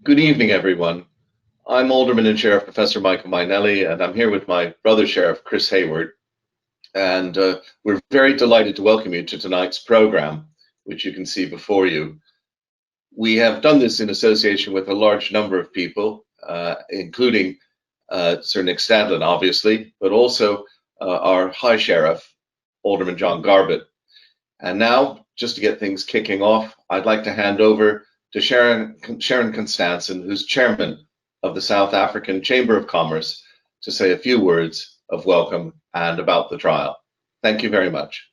Good evening, everyone. I'm Alderman and Sheriff Professor Michael Mainelli, and I'm here with my brother Sheriff Chris Hayward. And we're very delighted to welcome you to tonight's program, which you can see before you. We have done this in association with a large number of people, including Sir Nick Stadlen, obviously, but also our High Sheriff, Alderman John Garbutt. And now, just to get things kicking off, I'd like to hand over to Sharon Constanson, who's chairman of the South African Chamber of Commerce, to say a few words of welcome and about the trial. Thank you very much.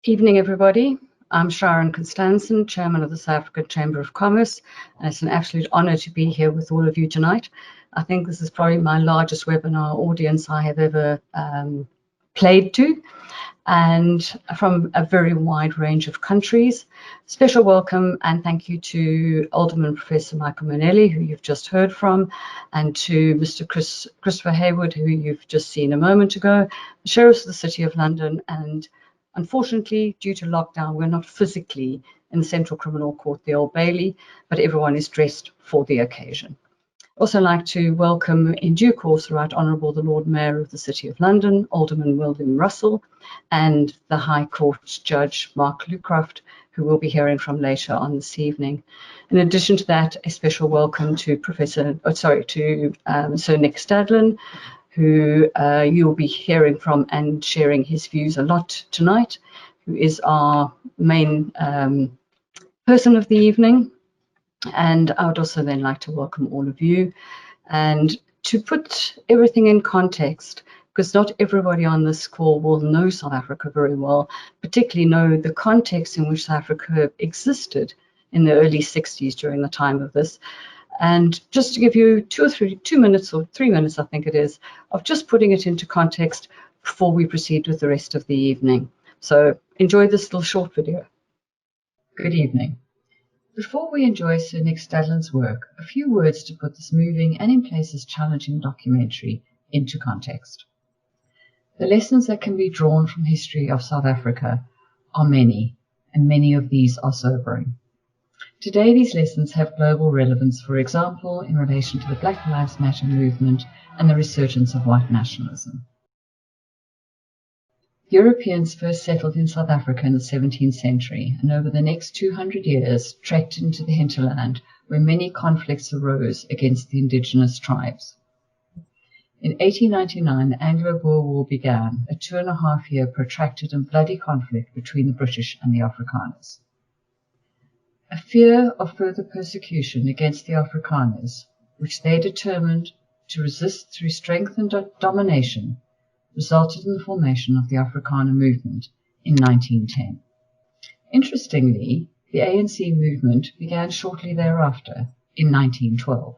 Evening, everybody. I'm Sharon Constanson, chairman of the South African Chamber of Commerce, and it's an absolute honor to be here with all of you tonight. I think this is probably my largest webinar audience I have ever played to, and from a very wide range of countries. Special welcome and thank you to Alderman Professor Michael Mainelli, who you've just heard from, and to Mr. Christopher Hayward, who you've just seen a moment ago, the Sheriffs of the City of London. And unfortunately, due to lockdown, we're not physically in the Central Criminal Court, the Old Bailey, but everyone is dressed for the occasion. Also like to welcome in due course the Right Honourable the Lord Mayor of the City of London, Alderman William Russell, and the High Court Judge Mark Lucroft, who we'll be hearing from later on this evening. In addition to that, a special welcome to Sir Nick Stadlen, who you'll be hearing from and sharing his views a lot tonight, who is our main person of the evening. And I would also then like to welcome all of you and to put everything in context, because not everybody on this call will know South Africa very well, particularly know the context in which South Africa existed in the early 60s during the time of this. And just to give you 2 minutes or 3 minutes, I think it is, of just putting it into context before we proceed with the rest of the evening. So enjoy this little short video. Good evening. Before we enjoy Sir Nick Stadlen's work, a few words to put this moving and in places challenging documentary into context. The lessons that can be drawn from history of South Africa are many, and many of these are sobering. Today, these lessons have global relevance, for example, in relation to the Black Lives Matter movement and the resurgence of white nationalism. Europeans first settled in South Africa in the 17th century, and over the next 200 years trekked into the hinterland, where many conflicts arose against the indigenous tribes. In 1899, the Anglo-Boer War began, a 2.5-year protracted and bloody conflict between the British and the Afrikaners. A fear of further persecution against the Afrikaners, which they determined to resist through strength and domination, resulted in the formation of the Afrikaner movement in 1910. Interestingly, the ANC movement began shortly thereafter, in 1912.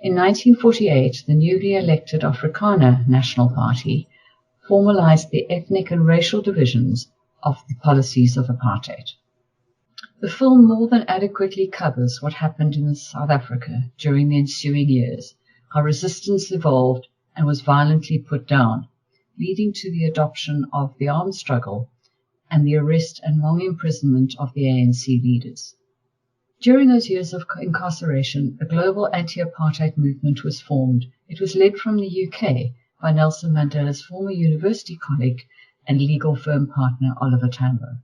In 1948, the newly elected Afrikaner National Party formalized the ethnic and racial divisions of the policies of apartheid. The film more than adequately covers what happened in South Africa during the ensuing years, how resistance evolved and was violently put down, leading to the adoption of the armed struggle and the arrest and long imprisonment of the ANC leaders. During those years of incarceration, a global anti-apartheid movement was formed. It was led from the UK by Nelson Mandela's former university colleague and legal firm partner Oliver Tambo.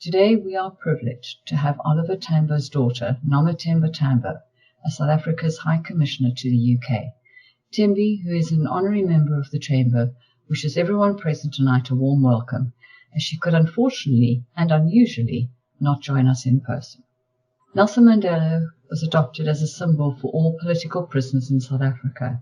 Today, we are privileged to have Oliver Tambo's daughter, Nomathemba Tambo, as South Africa's High Commissioner to the UK. Tembi, who is an honorary member of the Chamber, wishes everyone present tonight a warm welcome, as she could unfortunately and unusually not join us in person. Nelson Mandela was adopted as a symbol for all political prisoners in South Africa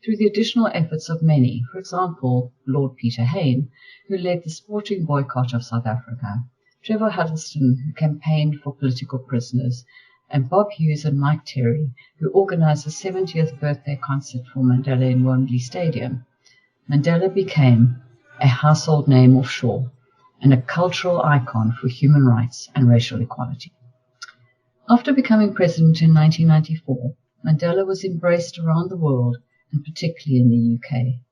through the additional efforts of many, for example, Lord Peter Hain, who led the sporting boycott of South Africa, Trevor Huddleston, who campaigned for political prisoners, and Bob Hughes and Mike Terry, who organized the 70th birthday concert for Mandela in Wembley Stadium. Mandela became a household name offshore and a cultural icon for human rights and racial equality. After becoming president in 1994, Mandela was embraced around the world, and particularly in the UK.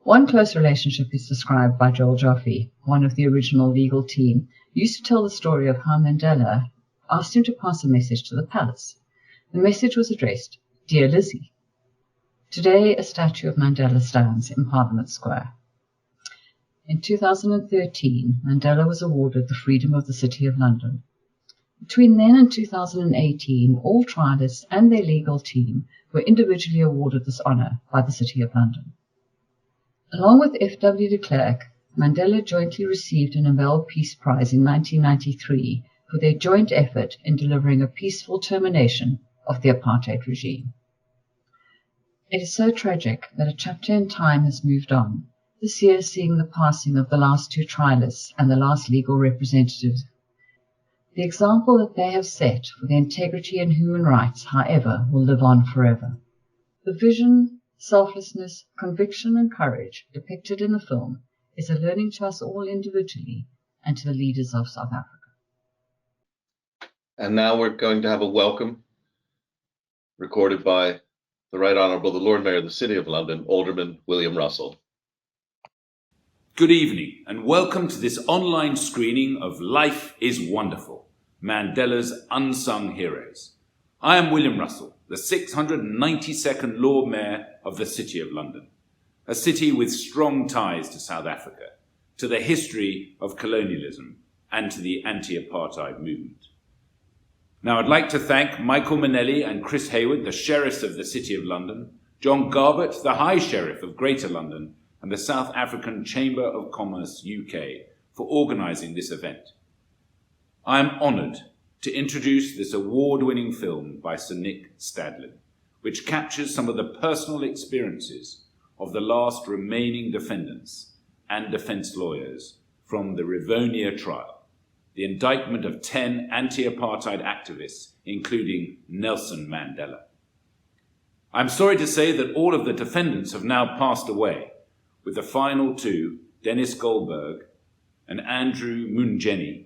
One close relationship is described by Joel Joffe, one of the original legal team, who used to tell the story of how Mandela asked him to pass a message to the palace. The message was addressed, "Dear Lizzie." Today, a statue of Mandela stands in Parliament Square. In 2013, Mandela was awarded the freedom of the City of London. Between then and 2018, all trialists and their legal team were individually awarded this honour by the City of London. Along with F.W. de Klerk, Mandela jointly received a Nobel Peace Prize in 1993 for their joint effort in delivering a peaceful termination of the apartheid regime. It is so tragic that a chapter in time has moved on, this year seeing the passing of the last two trialists and the last legal representatives. The example that they have set for the integrity and human rights, however, will live on forever. The vision, selflessness, conviction and courage depicted in the film is a learning to us all individually and to the leaders of South Africa. And now we're going to have a welcome recorded by the Right Honourable the Lord Mayor of the City of London, Alderman William Russell. Good evening and welcome to this online screening of Life is Wonderful, Mandela's Unsung Heroes. I am William Russell, the 692nd Lord Mayor of the City of London, a city with strong ties to South Africa, to the history of colonialism and to the anti-apartheid movement. Now I'd like to thank Michael Mainelli and Chris Hayward, the Sheriffs of the City of London, John Garbutt, the High Sheriff of Greater London, and the South African Chamber of Commerce UK for organising this event. I am honoured to introduce this award-winning film by Sir Nick Stadlen, which captures some of the personal experiences of the last remaining defendants and defence lawyers from the Rivonia Trial, the indictment of 10 anti-apartheid activists, including Nelson Mandela. I'm sorry to say that all of the defendants have now passed away, with the final two, Dennis Goldberg and Andrew Munjeni,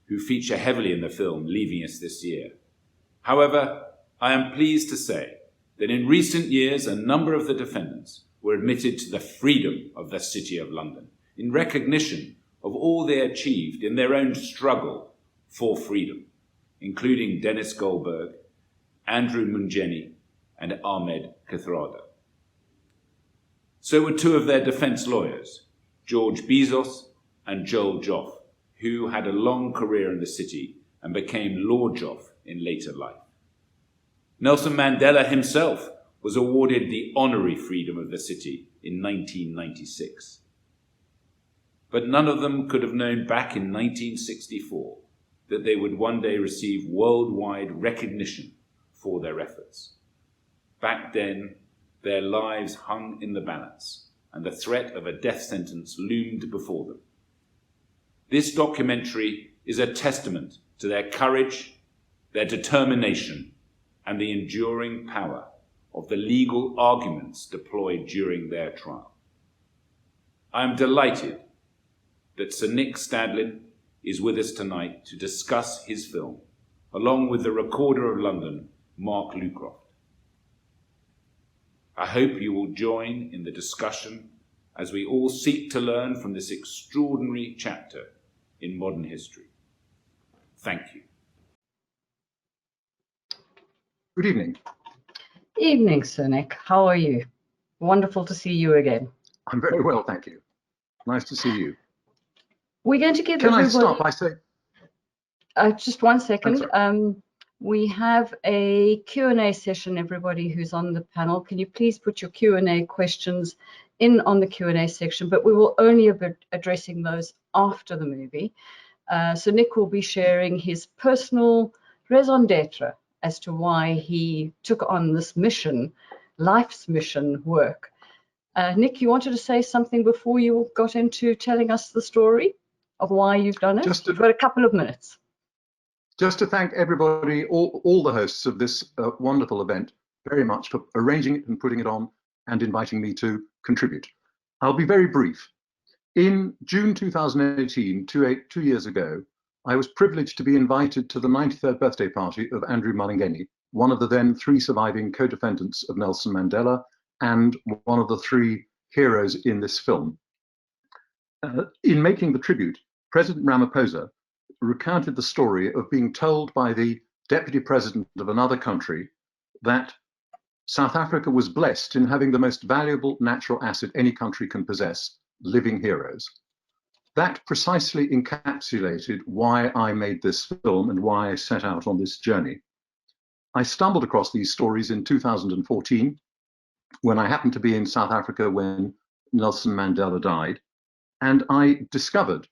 who feature heavily in the film, leaving us this year. However, I am pleased to say that in recent years, a number of the defendants were admitted to the freedom of the City of London in recognition of all they achieved in their own struggle for freedom, including Dennis Goldberg, Andrew Munjeni, and Ahmed Kathrada. So were two of their defence lawyers, George Bezos and Joel Joff, who had a long career in the city and became Lord Joff in later life. Nelson Mandela himself was awarded the honorary freedom of the city in 1996. But none of them could have known back in 1964 that they would one day receive worldwide recognition for their efforts. Back then, their lives hung in the balance, and the threat of a death sentence loomed before them. This documentary is a testament to their courage, their determination, and the enduring power of the legal arguments deployed during their trial. I am delighted that Sir Nick Stadlen is with us tonight to discuss his film, along with the Recorder of London, Mark Lucroft. I hope you will join in the discussion as we all seek to learn from this extraordinary chapter in modern history. Thank you. Good evening. Evening, Sir Nick. How are you? Wonderful to see you again. I'm very well, thank you. Nice to see you. We're going to give Can I everybody... stop by saying... just one second. Oh, We have a Q&A session, everybody who's on the panel. Can you please put your Q&A questions in on the Q&A section, but we will only be addressing those after the movie. So Nick will be sharing his personal raison d'etre as to why he took on this mission, life's mission work. Nick, you wanted to say something before you got into telling us the story of why you've done it? You've got a couple of minutes. Just to thank everybody, all the hosts of this wonderful event, very much for arranging it and putting it on and inviting me to contribute. I'll be very brief. In June 2018, 2 years ago, I was privileged to be invited to the 93rd birthday party of Andrew Malengani, one of the then 3 surviving co-defendants of Nelson Mandela and one of the 3 heroes in this film. In making the tribute, President Ramaphosa recounted the story of being told by the deputy president of another country that South Africa was blessed in having the most valuable natural asset any country can possess, living heroes. That precisely encapsulated why I made this film and why I set out on this journey. I stumbled across these stories in 2014 when I happened to be in South Africa when Nelson Mandela died, and I discovered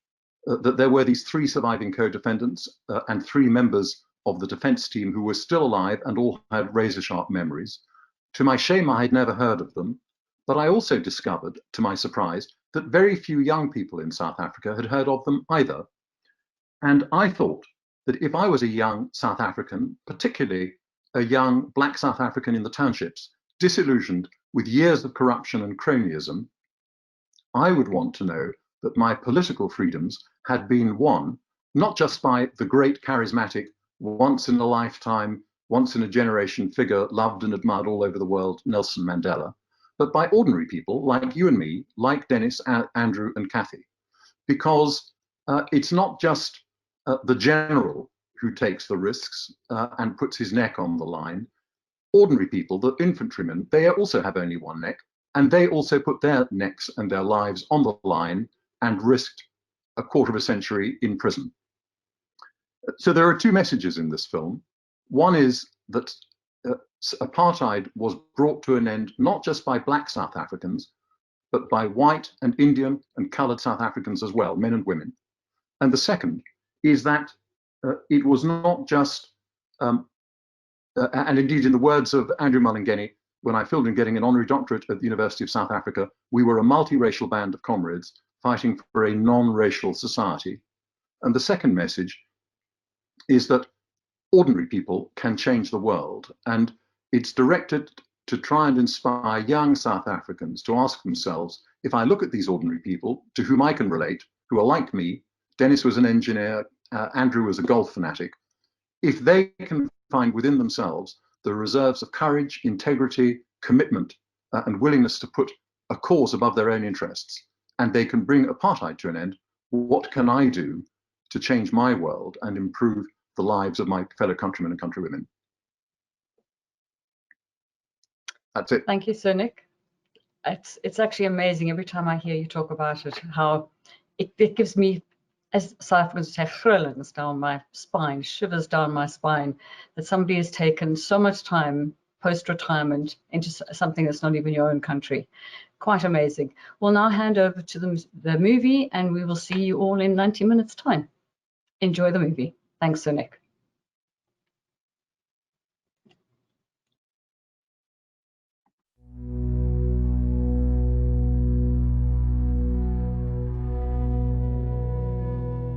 that there were these 3 surviving co-defendants and 3 members of the defense team who were still alive and all had razor-sharp memories. To my shame, I had never heard of them, but I also discovered, to my surprise, that very few young people in South Africa had heard of them either. And I thought that if I was a young South African, particularly a young Black South African in the townships, disillusioned with years of corruption and cronyism, I would want to know that my political freedoms had been won, not just by the great charismatic, once in a lifetime, once in a generation figure loved and admired all over the world, Nelson Mandela, but by ordinary people like you and me, like Dennis, Andrew and Kathy. Because it's not just the general who takes the risks and puts his neck on the line. Ordinary people, the infantrymen, they also have only one neck, and they also put their necks and their lives on the line and risked a quarter of a century in prison. So there are 2 messages in this film. One is that apartheid was brought to an end not just by Black South Africans, but by white and Indian and coloured South Africans as well, men and women. And the second is that it was not just, and indeed in the words of Andrew Malengani, when I filmed him getting an honorary doctorate at the University of South Africa, we were a multiracial band of comrades fighting for a non-racial society. And the second message is that ordinary people can change the world. And it's directed to try and inspire young South Africans to ask themselves, if I look at these ordinary people to whom I can relate, who are like me, Dennis was an engineer, Andrew was a golf fanatic, if they can find within themselves the reserves of courage, integrity, commitment, and willingness to put a cause above their own interests, and they can bring apartheid to an end, what can I do to change my world and improve the lives of my fellow countrymen and countrywomen? That's it. Thank you, Sir Nick. It's actually amazing every time I hear you talk about it, how it gives me, as South Africans say, grillings down my spine, shivers down my spine, that somebody has taken so much time post-retirement into something that's not even your own country. Quite amazing. We'll now hand over to the movie, and we will see you all in 90 minutes' time. Enjoy the movie. Thanks, Sir Nick.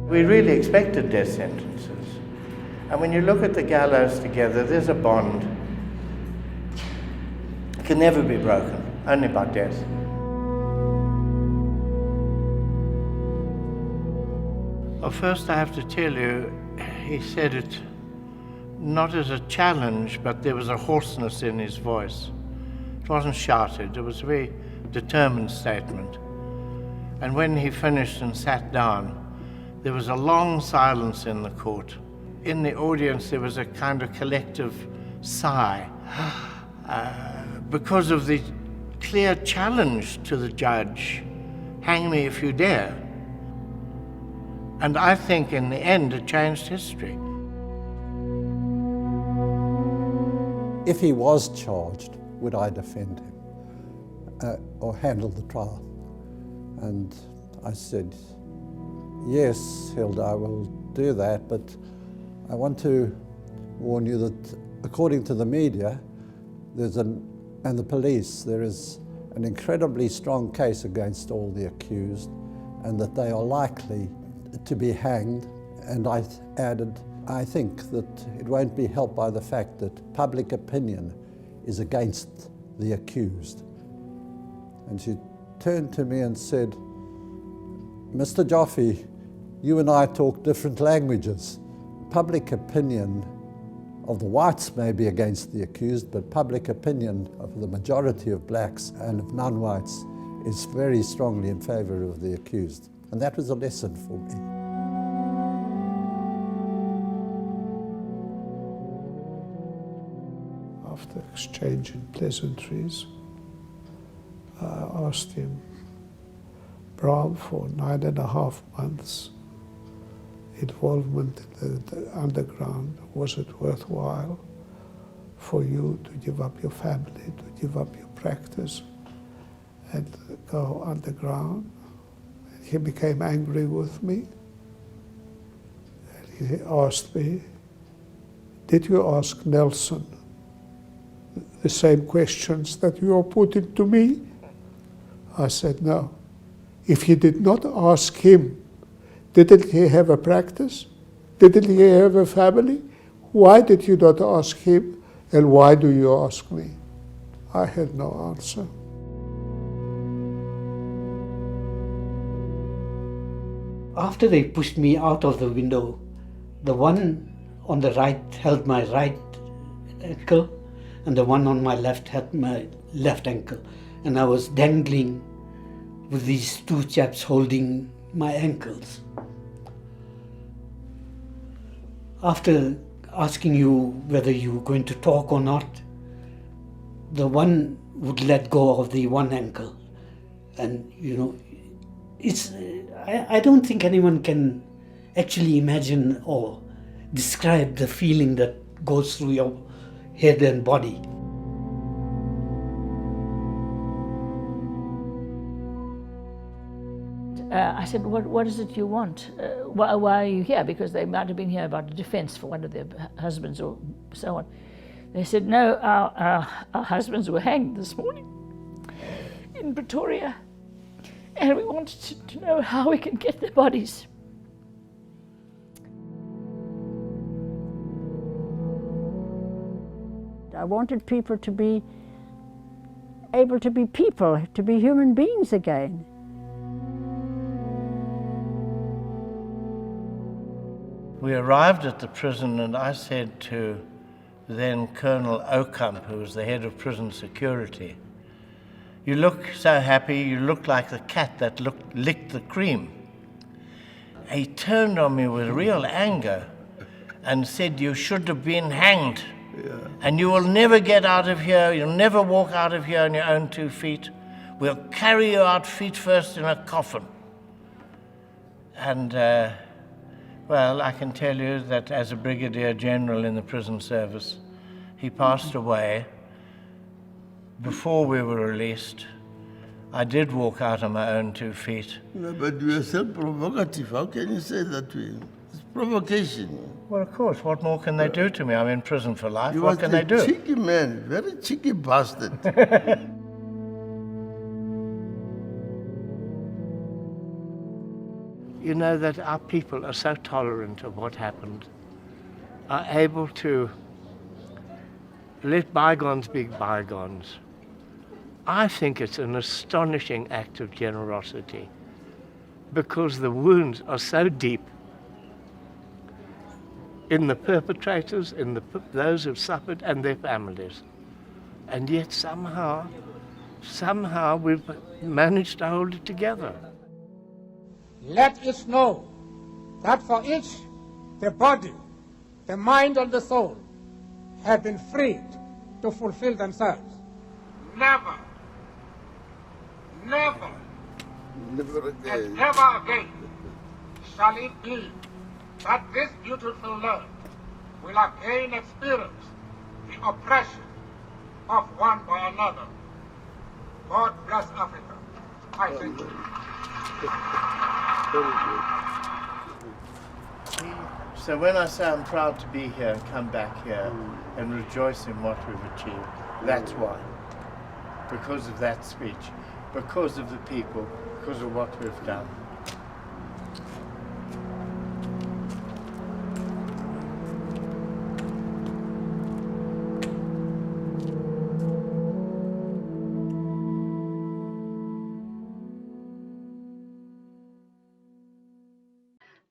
We really expected death sentences. And when you look at the gallows together, there's a bond. It can never be broken, only by death. Well, first I have to tell you, he said it not as a challenge, but there was a hoarseness in his voice. It wasn't shouted, it was a very determined statement. And when he finished and sat down, there was a long silence in the court. In the audience, there was a kind of collective sigh because of the clear challenge to the judge, hang me if you dare. And I think in the end, it changed history. If he was charged, would I defend him or handle the trial? And I said, yes, Hilda, I will do that, but I want to warn you that according to the media and the police, there is an incredibly strong case against all the accused and that they are likely to be hanged. And I added, I think that it won't be helped by the fact that public opinion is against the accused. And she turned to me and said, Mr. Joffe, you and I talk different languages. Public opinion of the whites may be against the accused, but public opinion of the majority of blacks and of non-whites is very strongly in favor of the accused. And that was a lesson for me. after exchanging pleasantries, I asked him, Bram, for 9.5 months, involvement in the underground, was it worthwhile for you to give up your family, to give up your practice and go underground? And he became angry with me. And he asked me, did you ask Nelson the same questions that you are putting to me? I said, no. If you did not ask him, didn't he have a practice? Didn't he have a family? Why did you not ask him? And why do you ask me? I had no answer. After they pushed me out of the window, the one on the right held my right ankle, and the one on my left held my left ankle. And I was dangling with these two chaps holding my ankles. After asking you whether you were going to talk or not, the one would let go of the one ankle. And, you know, I don't think anyone can actually imagine or describe the feeling that goes through your head and body. I said, what is it you want? Why are you here? Because they might have been here about a defense for one of their husbands or so on. They said, no, our husbands were hanged this morning in Pretoria, and we wanted to know how we can get their bodies. I wanted people to be able to be people, to be human beings again. We arrived at the prison and I said to then Colonel Oakamp, who was the head of prison security, you look so happy, you look like the cat that licked the cream. He turned on me with real anger and said, you should have been hanged. Yeah. And you will never get out of here, you'll never walk out of here on your own 2 feet. We'll carry you out feet first in a coffin. And well, I can tell you that as a brigadier general in the prison service, he passed away before we were released. I did walk out on my own 2 feet. No, but you are so provocative. How can you say that to him? It's provocation. Well, of course. What more can they do to me? I'm in prison for life. What can they do? You are a cheeky man, very cheeky bastard. You know that our people are so tolerant of what happened, are able to let bygones be bygones. I think it's an astonishing act of generosity because the wounds are so deep in the perpetrators, in those who've suffered and their families. And yet somehow we've managed to hold it together. Let us know that for each, the body, the mind and the soul have been freed to fulfill themselves. Never, never, never again. And never again shall it be that this beautiful land will again experience the oppression of one by another. God bless Africa. I thank you. So when I say I'm proud to be here and come back here and rejoice in what we've achieved, that's why. Because of that speech, because of the people, because of what we've done.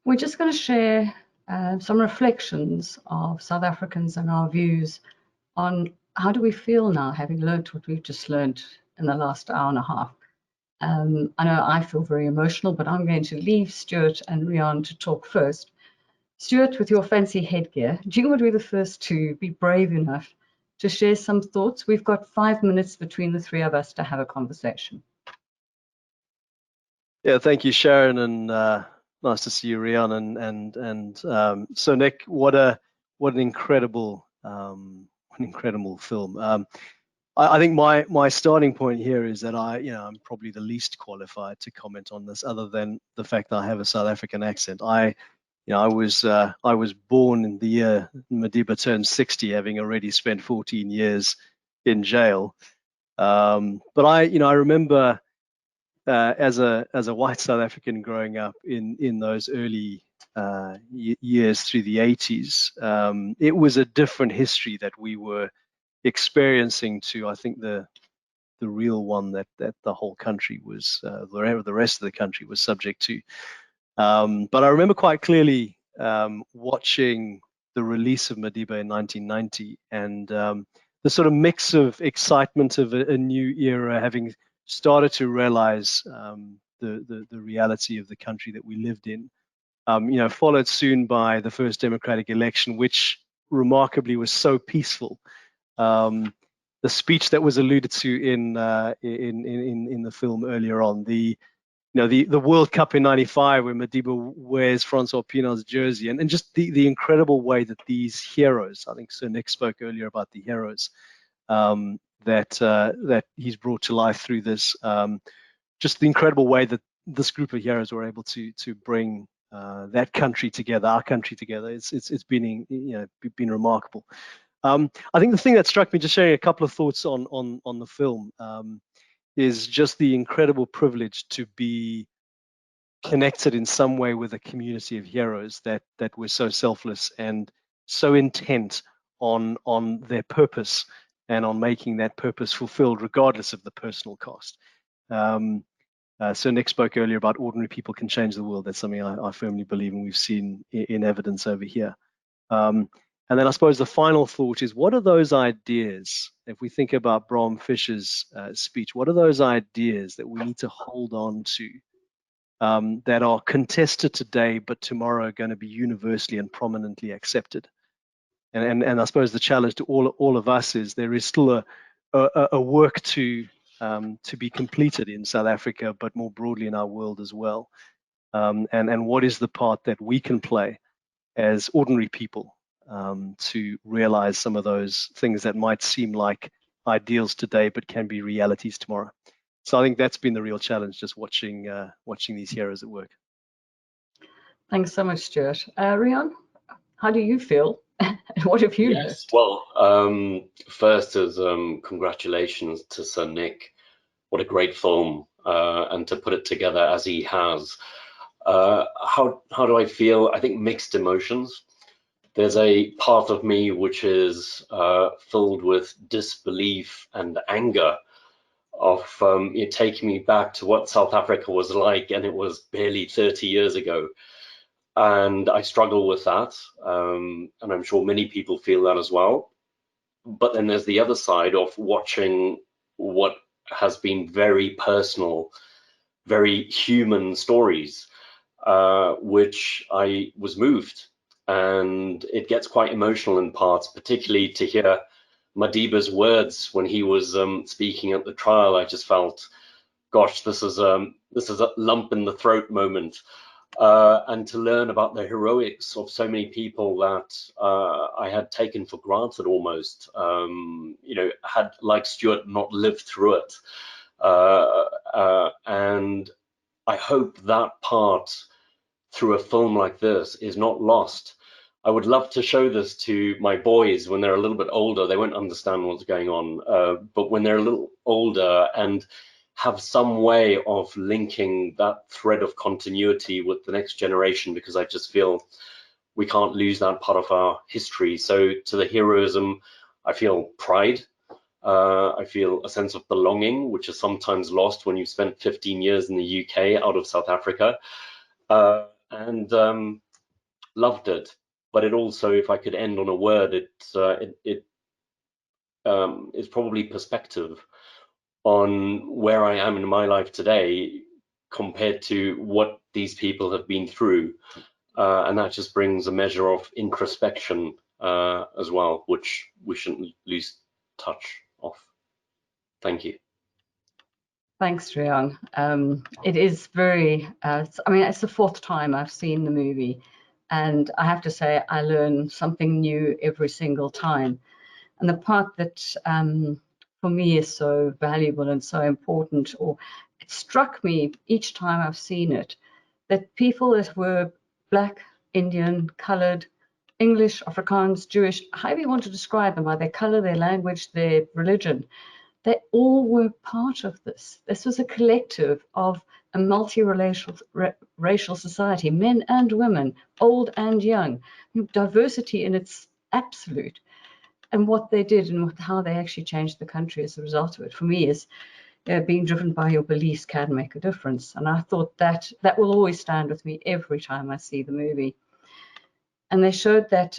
We're just going to share some reflections of South Africans and our views on how do we feel now, having learnt what we've just learnt in the last hour and a half. I know I feel very emotional, but I'm going to leave Stuart and Rian to talk first. Stuart, with your fancy headgear, do you want to be the first to be brave enough to share some thoughts. We've got 5 minutes between the three of us to have a conversation. Yeah, thank you, Sharon, and nice to see you, Rian, and so Nick. What an incredible film. I think my starting point here is that I'm probably the least qualified to comment on this, other than the fact that I have a South African accent. I was born in the year Madiba turned 60, having already spent 14 years in jail. But I remember as a white South African growing up in those early years through the 80s. It was a different history that we were experiencing to, I think, the real one that the whole country was, the rest of the country was subject to. But I remember quite clearly watching the release of Madiba in 1990, and the sort of mix of excitement of a new era, having started to realize the reality of the country that we lived in. Followed soon by the first democratic election, which remarkably was so peaceful. The speech that was alluded to in the film earlier on, the World Cup in '95, where Madiba wears Francois Pienaar's jersey, and just the incredible way that these heroes, I think Sir Nick spoke earlier about the heroes that he's brought to life through this. Just the incredible way that this group of heroes were able to bring that country together, our country together. It's been been remarkable. I think the thing that struck me, just sharing a couple of thoughts on the film, is just the incredible privilege to be connected in some way with a community of heroes that were so selfless and so intent on their purpose and on making that purpose fulfilled, regardless of the personal cost. So Nick spoke earlier about ordinary people can change the world. That's something I firmly believe, and we've seen in evidence over here. And then I suppose the final thought is, what are those ideas, if we think about Bram Fischer's speech, what are those ideas that we need to hold on to that are contested today, but tomorrow are going to be universally and prominently accepted? And I suppose the challenge to all of us is there is still a work to be completed in South Africa, but more broadly in our world as well. And what is the part that we can play as ordinary people to realize some of those things that might seem like ideals today, but can be realities tomorrow? So I think that's been the real challenge, just watching these heroes at work. Thanks so much, Stuart. Rian, how do you feel? And what have you learned? Well, first is congratulations to Sir Nick. What a great film, and to put it together as he has. How do I feel? I think mixed emotions. There's a part of me which is filled with disbelief and anger of it taking me back to what South Africa was like, and it was barely 30 years ago. And I struggle with that, and I'm sure many people feel that as well. But then there's the other side of watching what has been very personal, very human stories, which I was moved. And it gets quite emotional in parts, particularly to hear Madiba's words when he was speaking at the trial. I just felt, gosh, this is a lump in the throat moment. And to learn about the heroics of so many people that I had taken for granted almost, had, like Stuart, not lived through it. And I hope that part through a film like this is not lost. I would love to show this to my boys when they're a little bit older. They won't understand what's going on, but when they're a little older and have some way of linking that thread of continuity with the next generation, because I just feel we can't lose that part of our history. So to the heroism, I feel pride. I feel a sense of belonging, which is sometimes lost when you've spent 15 years in the UK out of South Africa, and loved it. But it also, if I could end on a word, it's probably perspective on where I am in my life today compared to what these people have been through. And that just brings a measure of introspection as well, which we shouldn't lose touch of. Thank you. Thanks, Rion. It is very, I mean, it's the fourth time I've seen the movie, and I have to say I learn something new every single time. And the part that for me is so valuable and so important, or it struck me each time I've seen it, that people that were Black, Indian, coloured, English, Afrikaans, Jewish, however you want to describe them, by their colour, their language, their religion, they all were part of this. This was a collective of a multi-racial society, men and women, old and young, diversity in its absolute. And what they did and how they actually changed the country as a result of it, for me, is being driven by your beliefs can make a difference. And I thought that will always stand with me every time I see the movie. And they showed that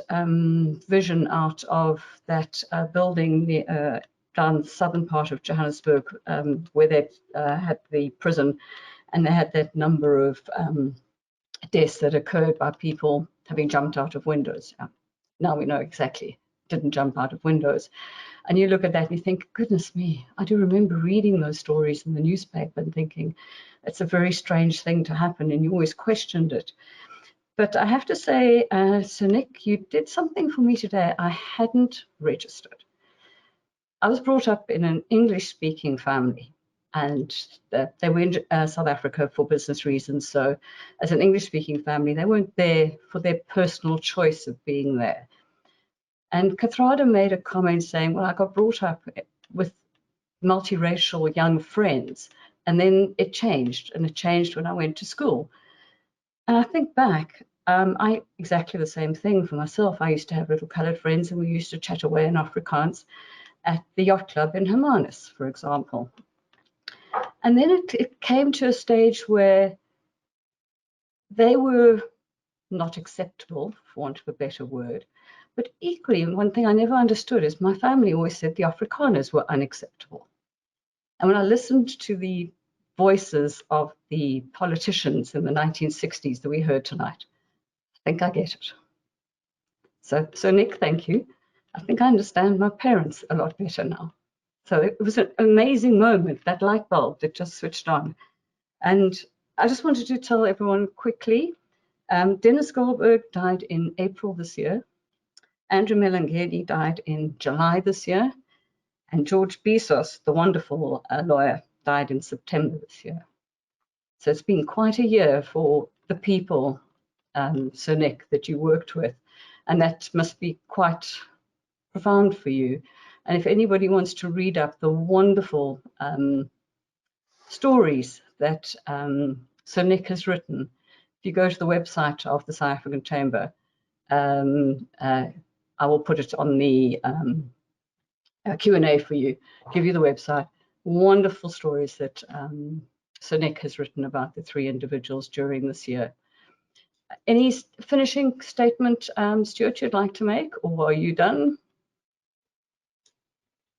vision out of that building down the southern part of Johannesburg, where they had the prison, and they had that number of deaths that occurred by people having jumped out of windows. Now we know exactly, didn't jump out of windows. And you look at that and you think, goodness me, I do remember reading those stories in the newspaper and thinking, it's a very strange thing to happen, and you always questioned it. But I have to say, Sir Nick, you did something for me today I hadn't registered. I was brought up in an English-speaking family, and they were in South Africa for business reasons. So as an English-speaking family, they weren't there for their personal choice of being there. And Kathrada made a comment saying, well, I got brought up with multiracial young friends, and then it changed, and it changed when I went to school. And I think back, I exactly the same thing for myself. I used to have little coloured friends, and we used to chat away in Afrikaans at the yacht club in Hermanus, for example. And then it came to a stage where they were not acceptable, for want of a better word. But equally, one thing I never understood is my family always said the Afrikaners were unacceptable. And when I listened to the voices of the politicians in the 1960s that we heard tonight, I think I get it. So Nick, thank you. I think I understand my parents a lot better now. So it was an amazing moment, that light bulb that just switched on. And I just wanted to tell everyone quickly, Dennis Goldberg died in April this year. Andrew Malengani died in July this year. And George Bezos, the wonderful lawyer, died in September this year. So it's been quite a year for the people, Sir Nick, that you worked with. And that must be quite profound for you. And if anybody wants to read up the wonderful stories that Sir Nick has written, if you go to the website of the South African Chamber, I will put it on the Q&A for you, give you the website. Wonderful stories that Sir Nick has written about the three individuals during this year. Any finishing statement, Stuart, you'd like to make, or are you done?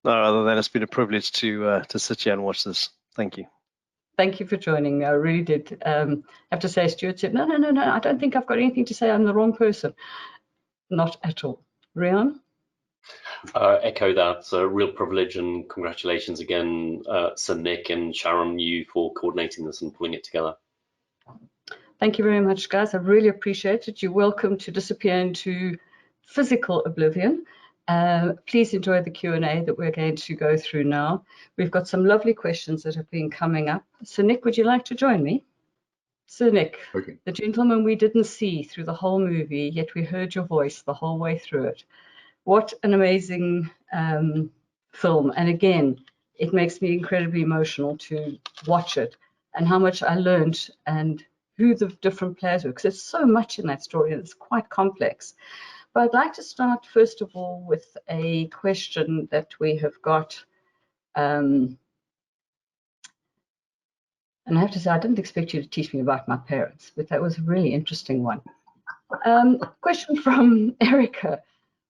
No, other than it's been a privilege to sit here and watch this. Thank you. Thank you for joining me. I really did have to say, Stuart said, no, I don't think I've got anything to say. I'm the wrong person. Not at all. Rian? Echo that. It's a real privilege, and congratulations again, Sir Nick and Sharon, you for coordinating this and pulling it together. Thank you very much, guys. I really appreciate it. You're welcome to disappear into physical oblivion. Please enjoy the Q&A that we're going to go through now. We've got some lovely questions that have been coming up. So Nick, would you like to join me? Sir Nick, okay. The gentleman we didn't see through the whole movie, yet we heard your voice the whole way through it. What an amazing film. And again, it makes me incredibly emotional to watch it, and how much I learned and who the different players were, because there's so much in that story and it's quite complex. But I'd like to start, first of all, with a question that we have got. And I have to say, I didn't expect you to teach me about my parents, but that was a really interesting one. Question from Erica.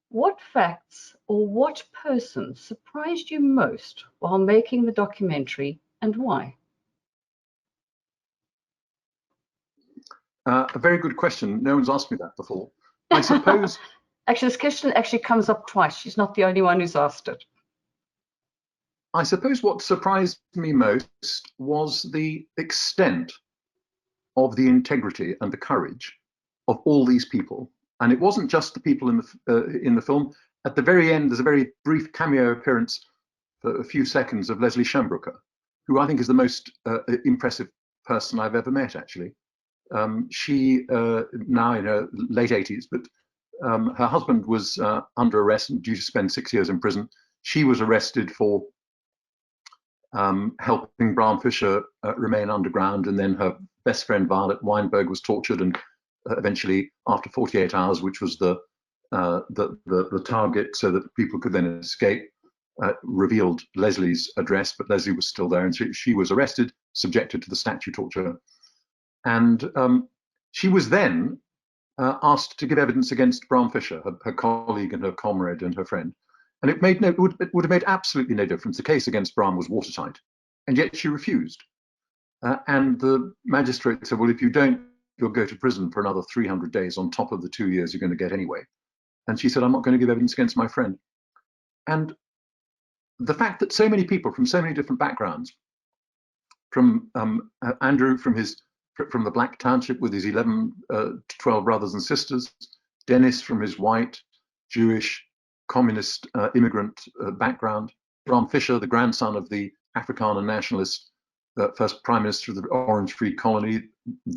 What facts or what person surprised you most while making the documentary, and why? A very good question. No one's asked me that before. I suppose... Actually, this question actually comes up twice. She's not the only one who's asked it. I suppose what surprised me most was the extent of the integrity and the courage of all these people. And it wasn't just the people in the film. At the very end, there's a very brief cameo appearance for a few seconds of Leslie Shamrocker, who I think is the most impressive person I've ever met, actually. She, now in her late 80s, but her husband was under arrest and due to spend 6 years in prison. She was arrested for helping Bram Fischer remain underground, and then her best friend Violet Weinberg was tortured, and eventually, after 48 hours, which was the target, so that people could then escape, revealed Leslie's address, but Leslie was still there, and she was arrested, subjected to the statue torture, and she was then asked to give evidence against Bram Fischer, her colleague and her comrade and her friend. And it would have made absolutely no difference. The case against Bram was watertight, and yet she refused. And the magistrate said, well, if you don't, you'll go to prison for another 300 days on top of the 2 years you're going to get anyway. And she said, I'm not going to give evidence against my friend. And the fact that so many people from so many different backgrounds, from Andrew from the Black Township with his 11 to 12 brothers and sisters, Dennis from his white, Jewish, communist immigrant background, Bram Fischer, the grandson of the Afrikaner nationalist, first prime minister of the Orange Free Colony,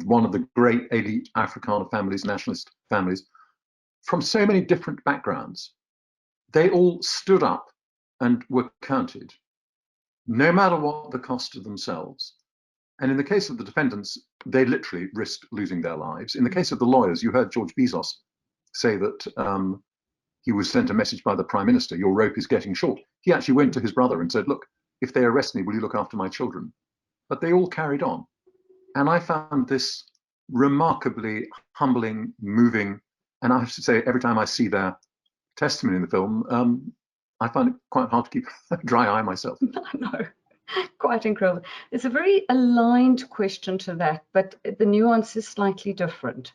one of the great elite Afrikaner families, nationalist families, from so many different backgrounds, they all stood up and were counted, no matter what the cost to themselves. And in the case of the defendants, they literally risked losing their lives. In the case of the lawyers, you heard George Bezos say that he was sent a message by the Prime Minister, your rope is getting short. He actually went to his brother and said, look, if they arrest me, will you look after my children? But they all carried on. And I found this remarkably humbling, moving, and I have to say, every time I see their testimony in the film, I find it quite hard to keep a dry eye myself. I know, quite incredible. It's a very aligned question to that, but the nuance is slightly different.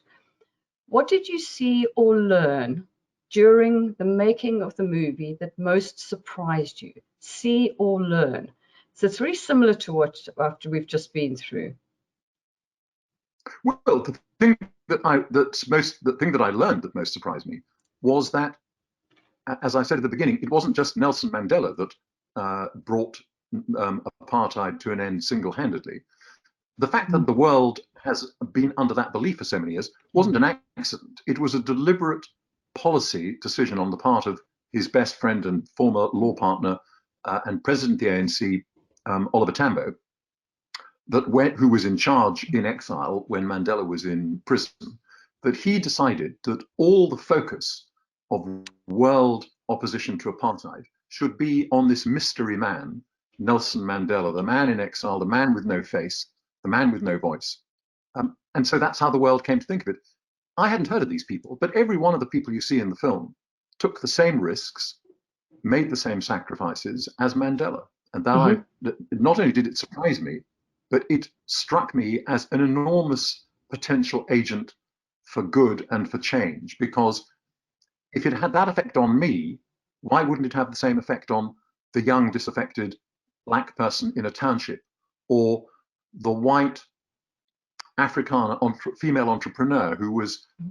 What did you see or learn during the making of the movie that most surprised you? See or learn? So it's very similar to what we've just been through. Well, the thing that I learned that most surprised me was that, as I said at the beginning, it wasn't just Nelson Mandela that brought apartheid to an end single-handedly. The fact that the world has been under that belief for so many years wasn't an accident. It was a deliberate policy decision on the part of his best friend and former law partner and president of the ANC, Oliver Tambo, who was in charge in exile when Mandela was in prison, that he decided that all the focus of world opposition to apartheid should be on this mystery man, Nelson Mandela, the man in exile, the man with no face, the man with no voice. And so that's how the world came to think of it. I hadn't heard of these people, but every one of the people you see in the film took the same risks, made the same sacrifices as Mandela. And that not only did it surprise me, but it struck me as an enormous potential agent for good and for change, because if it had that effect on me, why wouldn't it have the same effect on the young, disaffected Black person in a township, or the white Afrikaner female entrepreneur who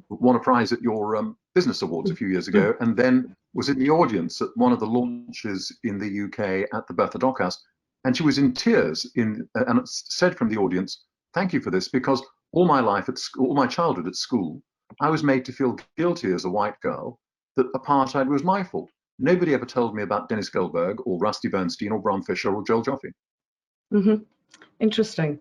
won a prize at your business awards a few years ago, and then was in the audience at one of the launches in the UK at the Bertha Dockhouse, and she was in tears and said from the audience, "Thank you for this, because all my life all my childhood at school, I was made to feel guilty as a white girl that apartheid was my fault. Nobody ever told me about Dennis Goldberg or Rusty Bernstein or Bram Fischer or Joel Joffe." Interesting.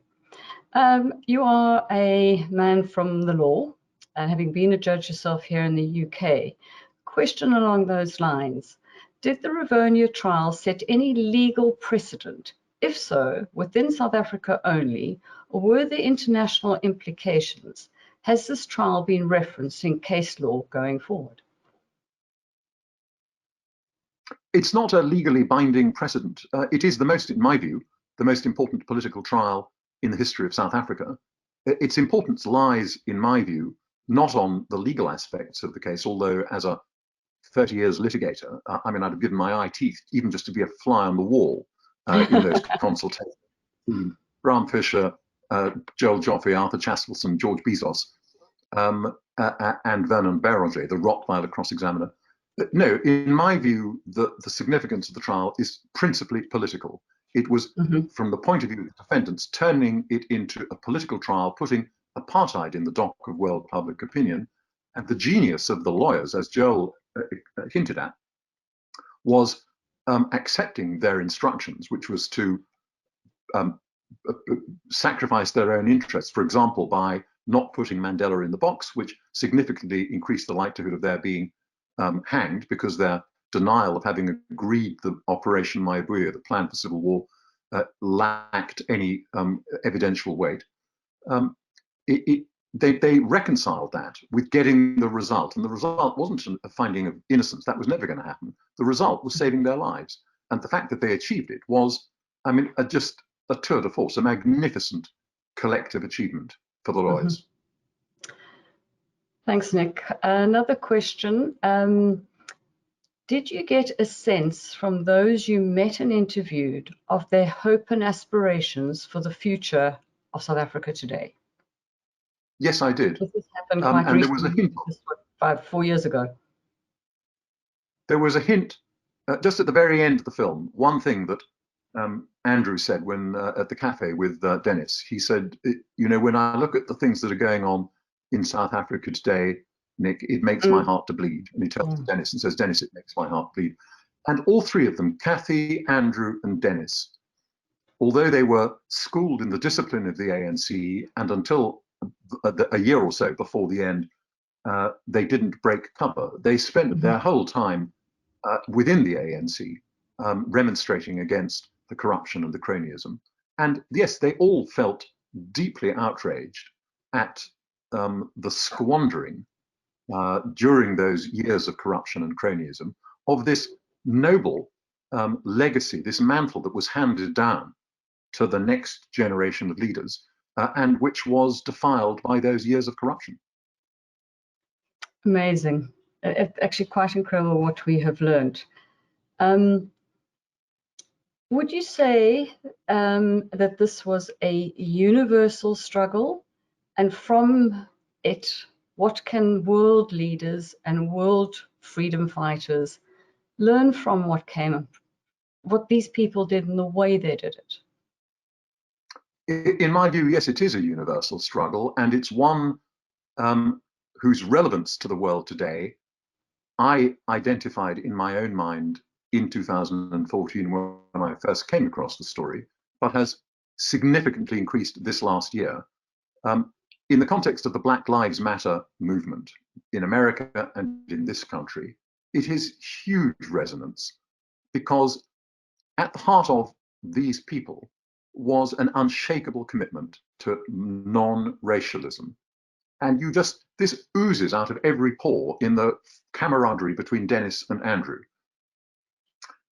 You are a man from the law, and having been a judge yourself here in the UK, question along those lines: did the Rivonia trial set any legal precedent? If so, within South Africa only, or were there international implications? Has this trial been referenced in case law going forward? It's not a legally binding precedent. It is in my view, the most important political trial in the history of South Africa. Its importance lies, in my view, not on the legal aspects of the case, although as a 30 years litigator, I mean, I'd have given my eye teeth even just to be a fly on the wall in those consultations. Bram Fisher, Joel Joffe, Arthur Chastleson, George Bezos, and Vernon Béranger, the Rottweiler cross-examiner. No, in my view, the significance of the trial is principally political. It was, from the point of view of the defendants, turning it into a political trial, putting apartheid in the dock of world public opinion. And the genius of the lawyers, as Joel hinted at, was accepting their instructions, which was to sacrifice their own interests, for example, by not putting Mandela in the box, which significantly increased the likelihood of their being hanged, because their denial of having agreed the Operation Maibuya, the plan for civil war, lacked any evidential weight. They reconciled that with getting the result, and the result wasn't a finding of innocence. That was never going to happen. The result was saving their lives, and the fact that they achieved it was, I mean, just a tour de force, a magnificent collective achievement for the lawyers. Thanks, Nick. Another question. Did you get a sense from those you met and interviewed of their hope and aspirations for the future of South Africa today? Yes, I did. This happened quite recently. There was a hint. 4 years ago. There was a hint just at the very end of the film. One thing that Andrew said when at the cafe with Dennis, he said, you know, when I look at the things that are going on in South Africa today, Nick, it makes my heart to bleed. And he tells Dennis and says, Dennis, it makes my heart bleed. And all three of them, Kathy, Andrew, and Dennis, although they were schooled in the discipline of the ANC, and until a year or so before the end, they didn't break cover. They spent their whole time within the ANC remonstrating against the corruption and the cronyism. And yes, they all felt deeply outraged at the squandering during those years of corruption and cronyism of this noble legacy, this mantle that was handed down to the next generation of leaders, and which was defiled by those years of corruption. Amazing. It's actually quite incredible what we have learned. Would you say that this was a universal struggle? And from it, what can world leaders and world freedom fighters learn from what these people did and the way they did it? In my view, yes, it is a universal struggle, and it's one whose relevance to the world today I identified in my own mind in 2014 when I first came across the story, but has significantly increased this last year. In the context of the Black Lives Matter movement in America and in this country, it has huge resonance, because at the heart of these people was an unshakable commitment to non-racialism. And this oozes out of every pore in the camaraderie between Dennis and Andrew.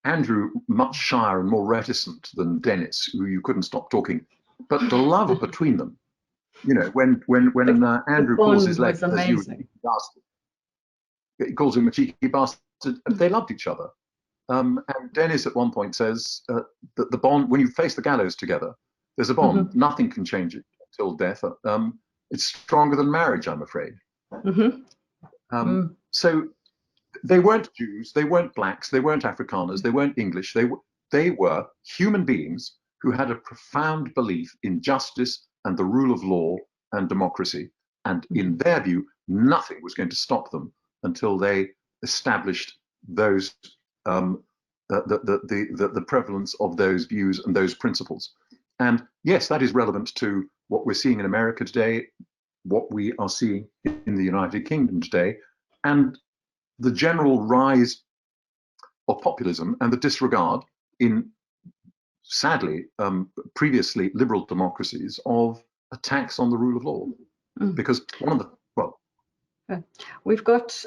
Andrew, much shyer and more reticent than Dennis, who you couldn't stop talking, but the love between them, you know, when Andrew calls his leg, as you bastard, he calls him a cheeky bastard, they loved each other. And Dennis at one point says that the bond, when you face the gallows together, there's a bond. Nothing can change it until death. It's stronger than marriage, I'm afraid. So they weren't Jews, they weren't blacks, they weren't Afrikaners, they weren't English. They were human beings who had a profound belief in justice and the rule of law and democracy. And in their view, nothing was going to stop them until they established those the prevalence of those views and those principles. And yes, that is relevant to what we're seeing in America today, what we are seeing in the United Kingdom today, and the general rise of populism and the disregard in, sadly, previously liberal democracies of attacks on the rule of law. Because one of the, we've got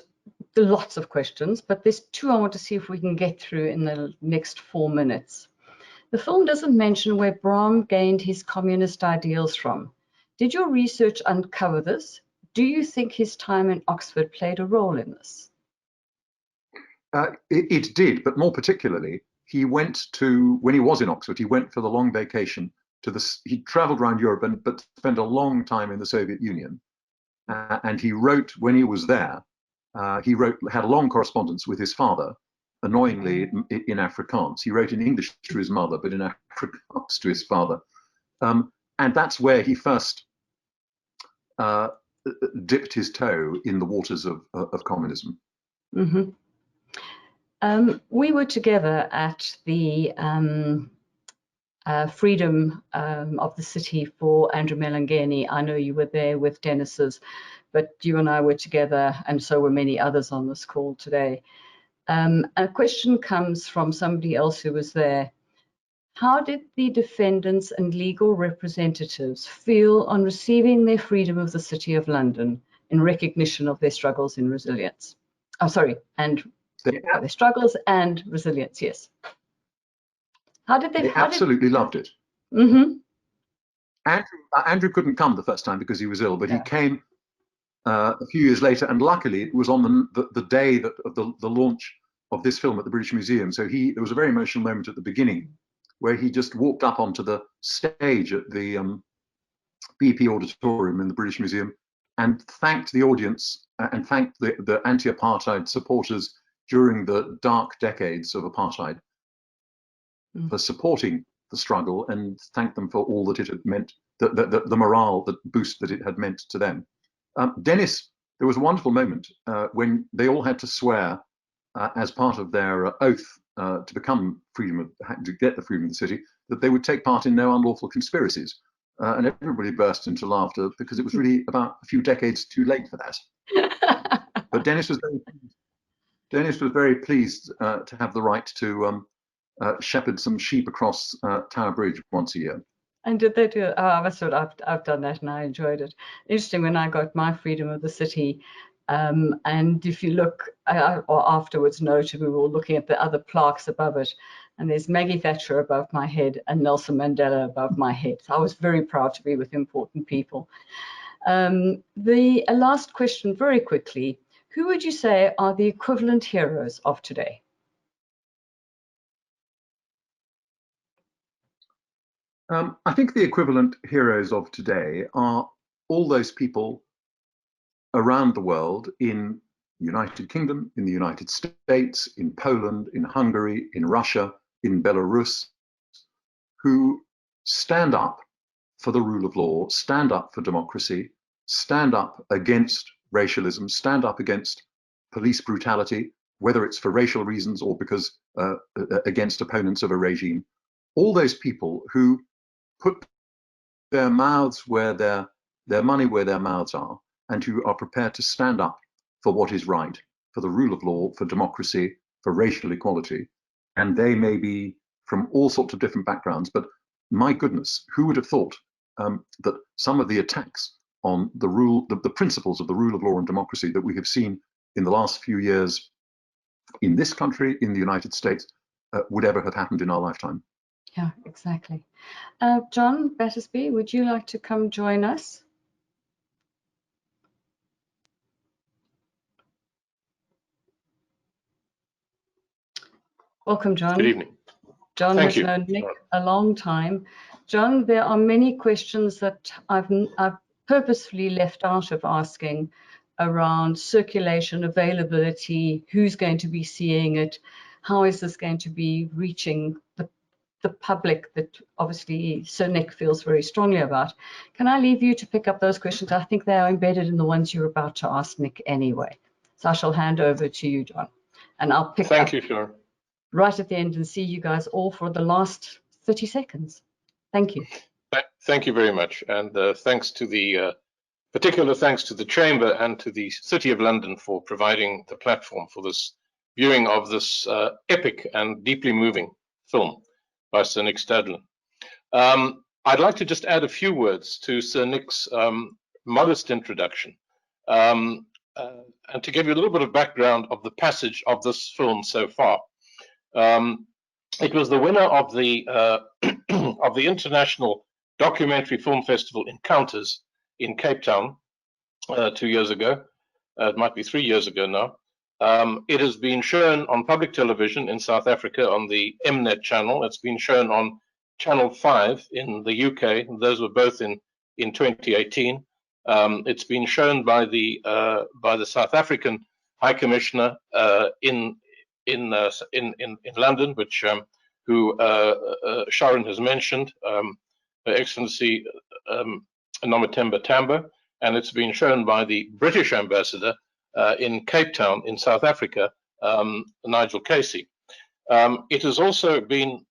lots of questions, but there's two I want to see if we can get through in the next 4 minutes. The film doesn't mention where Bram gained his communist ideals from. Did your research uncover this? Do you think his time in Oxford played a role in this? It did, but more particularly, he went to, when he was in Oxford, he went for the long vacation to he traveled around Europe, but spent a long time in the Soviet Union. And he wrote, when he was there, had a long correspondence with his father, annoyingly in Afrikaans. He wrote in English to his mother, but in Afrikaans to his father. And that's where he first dipped his toe in the waters of communism. Mm-hmm. We were together at the freedom of the city for Andrew Malengani. I know you were there with Dennis's, but you and I were together, and so were many others on this call today. A question comes from somebody else who was there. How did the defendants and legal representatives feel on receiving their freedom of the City of London in recognition of their struggles in resilience? Oh, sorry, and their struggles and resilience, yes. How did they? They absolutely loved it. Mm-hmm. Andrew couldn't come the first time because he was ill, but he came a few years later, and luckily it was on the day of the launch of this film at the British Museum. So there was a very emotional moment at the beginning where he just walked up onto the stage at the BP Auditorium in the British Museum and thanked the audience and thanked the anti-apartheid supporters during the dark decades of apartheid for supporting the struggle, and thanked them for all that it had meant, the morale, the boost that it had meant to them. Dennis, there was a wonderful moment when they all had to swear as part of their oath to become to get the freedom of the city, that they would take part in no unlawful conspiracies. And everybody burst into laughter because it was really about a few decades too late for that. But Dennis was very pleased to have the right to shepherd some sheep across Tower Bridge once a year. And did they do it? Oh, that's what I've done that, and I enjoyed it. Interesting, when I got my freedom of the city, and if you look, or afterwards noted, we were looking at the other plaques above it, and there's Maggie Thatcher above my head and Nelson Mandela above my head. So I was very proud to be with important people. The last question, very quickly, who would you say are the equivalent heroes of today? I think the equivalent heroes of today are all those people around the world, in the United Kingdom, in the United States, in Poland, in Hungary, in Russia, in Belarus, who stand up for the rule of law, stand up for democracy, stand up against racialism, stand up against police brutality, whether it's for racial reasons or because against opponents of a regime. All those people who put their mouths where their money where their mouths are, and who are prepared to stand up for what is right, for the rule of law, for democracy, for racial equality. And they may be from all sorts of different backgrounds, but my goodness, who would have thought that some of the attacks on the principles of the rule of law and democracy that we have seen in the last few years in this country, in the United States, would ever have happened in our lifetime? Yeah, exactly. John Battersby, would you like to come join us? Welcome, John. Good evening. John Thank has you. known Nick a long time. John, there are many questions that I've purposefully left out of asking around circulation, availability, who's going to be seeing it, how is this going to be reaching the public that obviously Sir Nick feels very strongly about. Can I leave you to pick up those questions? I think they are embedded in the ones you're about to ask Nick anyway. So I shall hand over to you, John, and I'll pick up. Thank you, Fleur. Right at the end and see you guys all for the last 30 seconds. Thank you. Thank you very much. And thanks to particular thanks to the Chamber and to the City of London for providing the platform for this viewing of this epic and deeply moving film by Sir Nick Stadlen. I'd like to just add a few words to Sir Nick's modest introduction and to give you a little bit of background of the passage of this film so far. It was the winner of the of the International Documentary Film Festival Encounters in Cape Town 2 years ago. It might be 3 years ago now. It has been shown on public television in South Africa on the Mnet channel. It's been shown on Channel 5 in the UK. Those were both in 2018. It's been shown by the South African High Commissioner in London, which who Sharon has mentioned, Her Excellency Nomathemba Tamba, and it's been shown by the British ambassador in Cape Town in South Africa, Nigel Casey. It has also been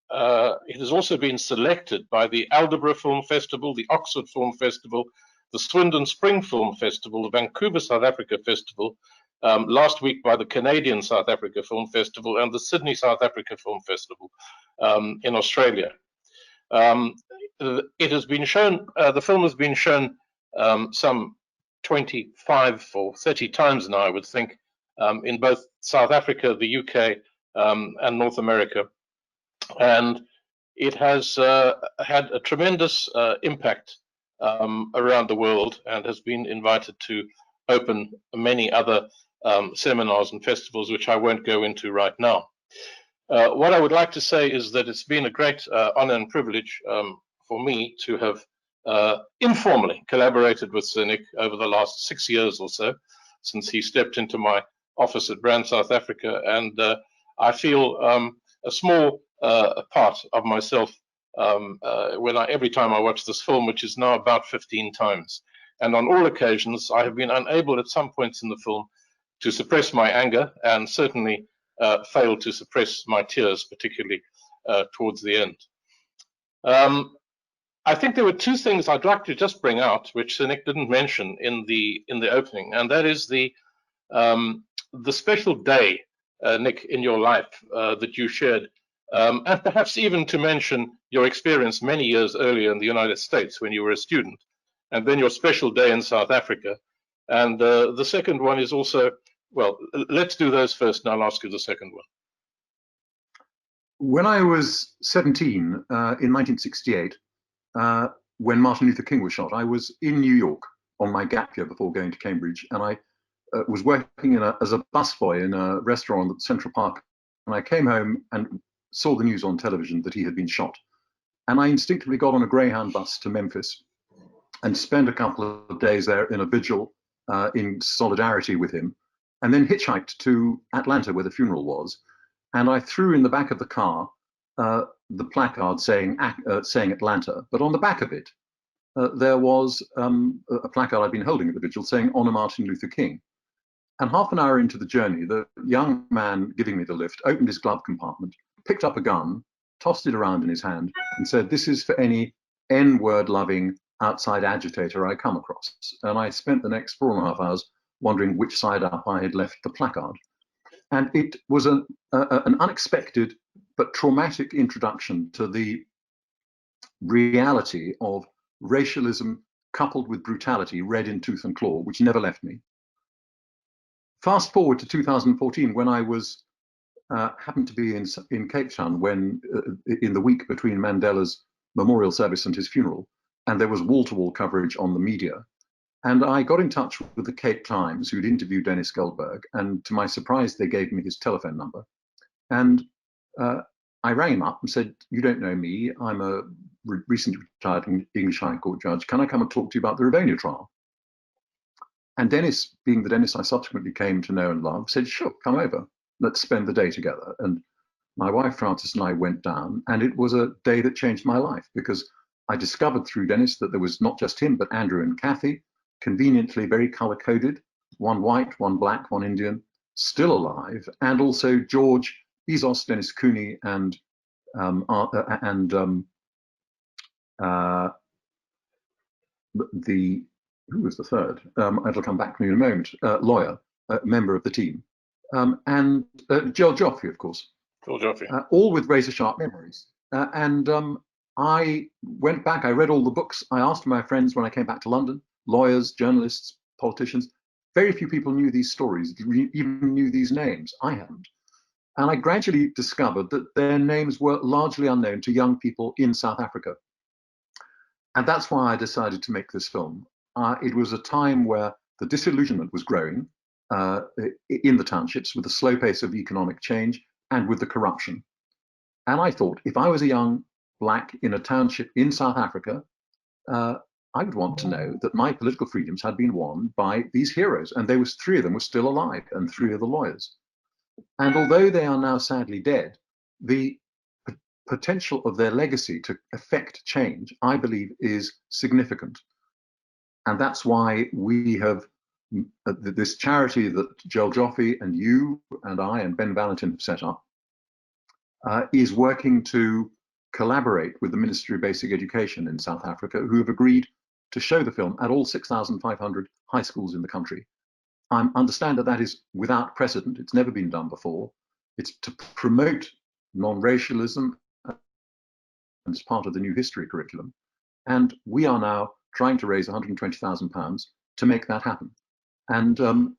selected by the Alderman Film Festival, the Oxford Film Festival, the Swindon Spring Film Festival, the Vancouver South Africa Festival, last week by the Canadian South Africa Film Festival and the Sydney South Africa Film Festival in Australia. It has been shown, the film has been shown some 25 or 30 times now, I would think, in both South Africa, the UK, and North America. And it has had a tremendous impact around the world and has been invited to open many other seminars and festivals, which I won't go into right now. What I would like to say is that it's been a great honor and privilege for me to have informally collaborated with Sir Nick over the last 6 years or so, since he stepped into my office at Brand South Africa, and I feel a small part of myself every time I watch this film, which is now about 15 times. And on all occasions, I have been unable at some points in the film to suppress my anger, and certainly failed to suppress my tears, particularly towards the end. I think there were two things I'd like to just bring out, which Sir Nick didn't mention in the opening, and that is the special day, Nick, in your life that you shared, and perhaps even to mention your experience many years earlier in the United States when you were a student, and then your special day in South Africa. And the second one is also, well, let's do those first, and I'll ask you the second one. When I was 17 in 1968, when Martin Luther King was shot, I was in New York on my gap year before going to Cambridge, and I was working as a busboy in a restaurant at Central Park, and I came home and saw the news on television that he had been shot. And I instinctively got on a Greyhound bus to Memphis and spent a couple of days there in a vigil in solidarity with him, and then hitchhiked to Atlanta where the funeral was. And I threw in the back of the car the placard saying Atlanta, but on the back of it, there was a placard I'd been holding at the vigil saying Honor Martin Luther King. And half an hour into the journey, the young man giving me the lift opened his glove compartment, picked up a gun, tossed it around in his hand, and said, "This is for any N-word loving outside agitator I come across." And I spent the next 4.5 hours wondering which side up I had left the placard. And it was an unexpected but traumatic introduction to the reality of racialism coupled with brutality, red in tooth and claw, which never left me. Fast forward to 2014, when I was happened to be in Cape Town when in the week between Mandela's memorial service and his funeral, and there was wall-to-wall coverage on the media. And I got in touch with the Cape Times, who'd interviewed Dennis Goldberg, and to my surprise, they gave me his telephone number. And I rang him up and said, "You don't know me. I'm a recently retired English High Court judge. Can I come and talk to you about the Rivonia trial?" And Dennis, being the Dennis I subsequently came to know and love, said, "Sure, come over. Let's spend the day together." And my wife, Frances, and I went down, and it was a day that changed my life, because I discovered through Dennis that there was not just him, but Andrew and Kathy, conveniently very color-coded, one white, one black, one Indian, still alive, and also George, Bezos, Dennis Cooney, and who was the third? It'll come back to me in a moment. Lawyer, member of the team, and Joel Joffrey, of course. Joel Joffrey. All with razor-sharp memories. I went back, I read all the books. I asked my friends when I came back to London, lawyers, journalists, politicians. Very few people knew these stories, even knew these names. I hadn't. And I gradually discovered that their names were largely unknown to young people in South Africa. And that's why I decided to make this film. It was a time where the disillusionment was growing. in the townships, with the slow pace of economic change and with the corruption. And I thought, if I was a young black in a township in South Africa, I would want to know that my political freedoms had been won by these heroes, and there was 3 of them were still alive, and 3 of the lawyers. And although they are now sadly dead, the potential of their legacy to affect change, I believe, is significant. And that's why we have this charity that Joel Joffe and you and I and Ben Valentin have set up, is working to collaborate with the Ministry of Basic Education in South Africa, who have agreed to show the film at all 6,500 high schools in the country. I understand that that is without precedent. It's never been done before. It's to promote non-racialism as part of the new history curriculum. And we are now trying to raise £120,000 to make that happen. And